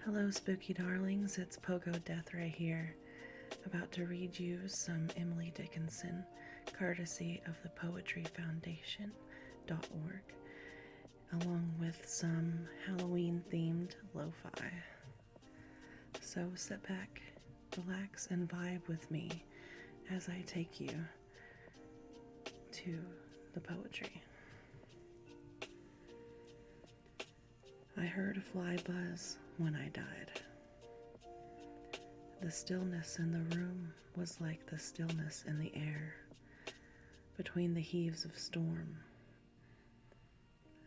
Hello, spooky darlings. It's Pogo Death right here, about to read you some Emily Dickinson, courtesy of the Poetry Foundation.org, along with some Halloween themed lo-fi. So sit back, relax, and vibe with me as I take you to the poetry. I heard a fly buzz when I died. The stillness in the room was like the stillness in the air, between the heaves of storm.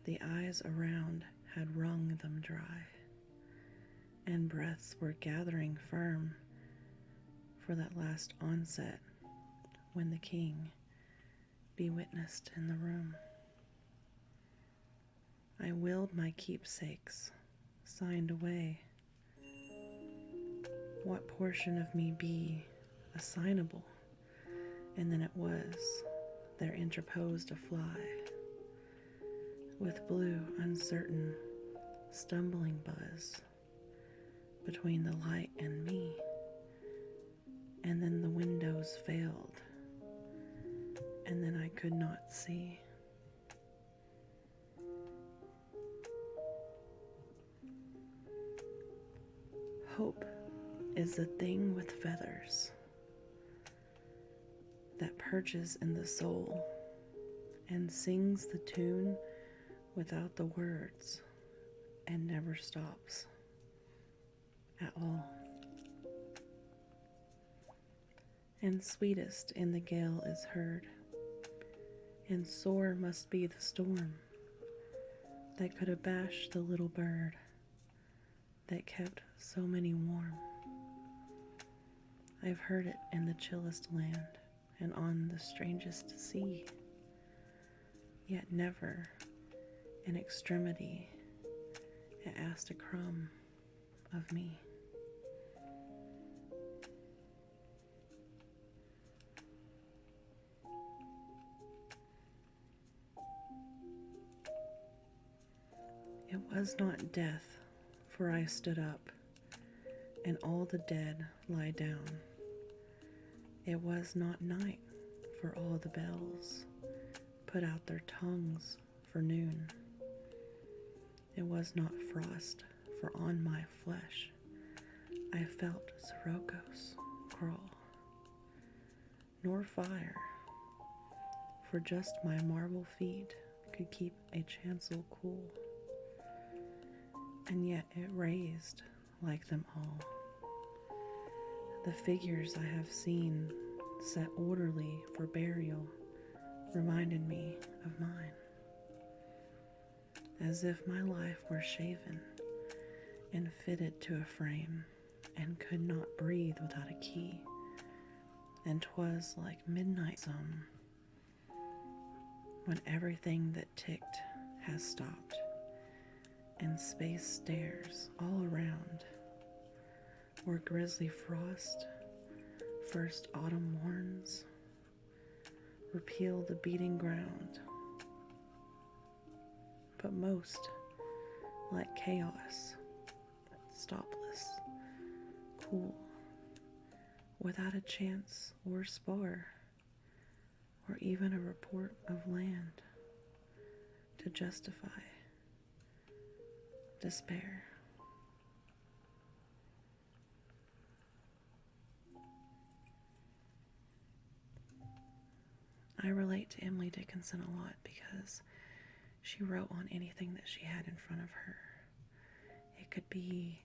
The eyes around had wrung them dry, and breaths were gathering firm for that last onset when the king be witnessed in the room. I willed my keepsakes, signed away. What portion of me be assignable? And then it was, there interposed a fly, with blue, uncertain, stumbling buzz between the light and me. And then the windows failed, and then I could not see. Hope is the thing with feathers that perches in the soul and sings the tune without the words and never stops at all. And sweetest in the gale is heard, and sore must be the storm that could abash the little bird that kept so many warm. I've heard it in the chillest land and on the strangest sea, yet never in extremity it asked a crumb of me. It was not death, for I stood up, and all the dead lie down. It was not night, for all the bells put out their tongues for noon. It was not frost, for on my flesh I felt Sirocco's crawl, nor fire, for just my marble feet could keep a chancel cool. And yet it raised like them all. The figures I have seen set orderly for burial reminded me of mine, as if my life were shaven and fitted to a frame and could not breathe without a key. And 'twas like midnight some, when everything that ticked has stopped and space stares all around, where grisly frost first autumn warns repeal the beating ground, but most like chaos, stopless, cool, without a chance or spar, or even a report of land to justify despair. I relate to Emily Dickinson a lot because she wrote on anything that she had in front of her. It could be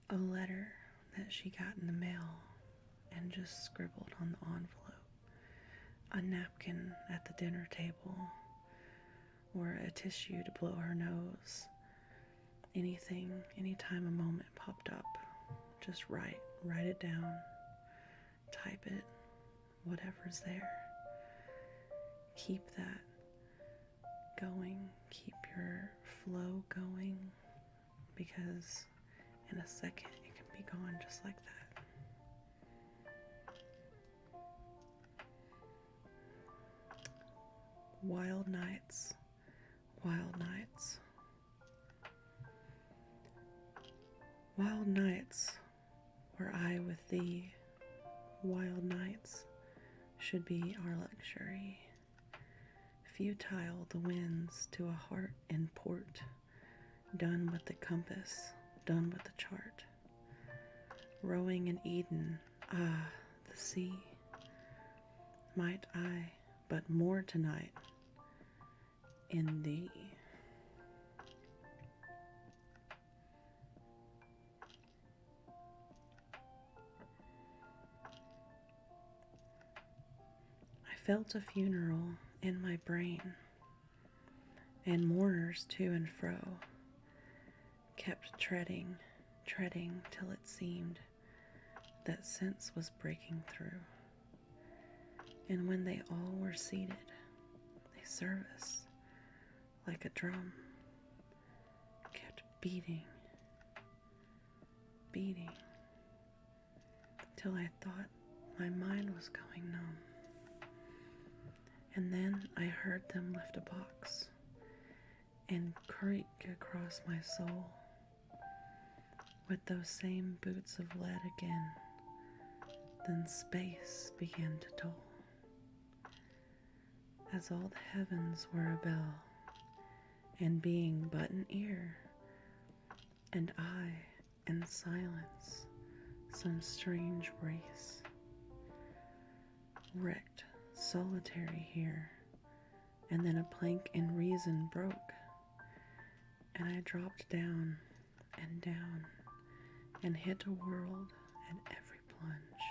a letter that she got in the mail and just scribbled on the envelope, a napkin at the dinner table, or a tissue to blow her nose. Anything, anytime a moment popped up, just write it down, type it, whatever's there. Keep that going, keep your flow going, because in a second it can be gone just like that. Wild nights, wild nights. Wild nights were I with thee, wild nights should be our luxury. Futile the winds to a heart in port, done with the compass, done with the chart. Rowing in Eden, ah, the sea. Might I but more tonight in thee. I felt a funeral in my brain, and mourners to and fro kept treading till it seemed that sense was breaking through. And when they all were seated, a service, like a drum, kept beating, till I thought my mind was going numb. And then I heard them lift a box and creak across my soul with those same boots of lead again. Then space began to toll, as all the heavens were a bell, and being but an ear, and I in silence, some strange race, wrecked, solitary here, and then a plank in reason broke, and I dropped down, and hit a world at every plunge,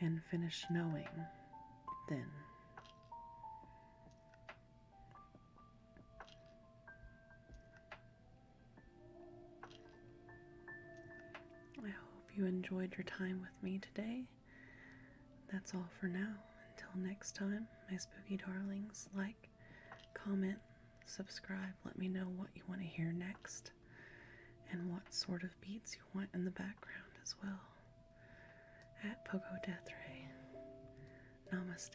and finished knowing then. I hope you enjoyed your time with me today. That's all for now. Until next time, my spooky darlings, like, comment, subscribe, let me know what you want to hear next and what sort of beats you want in the background as well. At Pogo Death Ray. Namaste.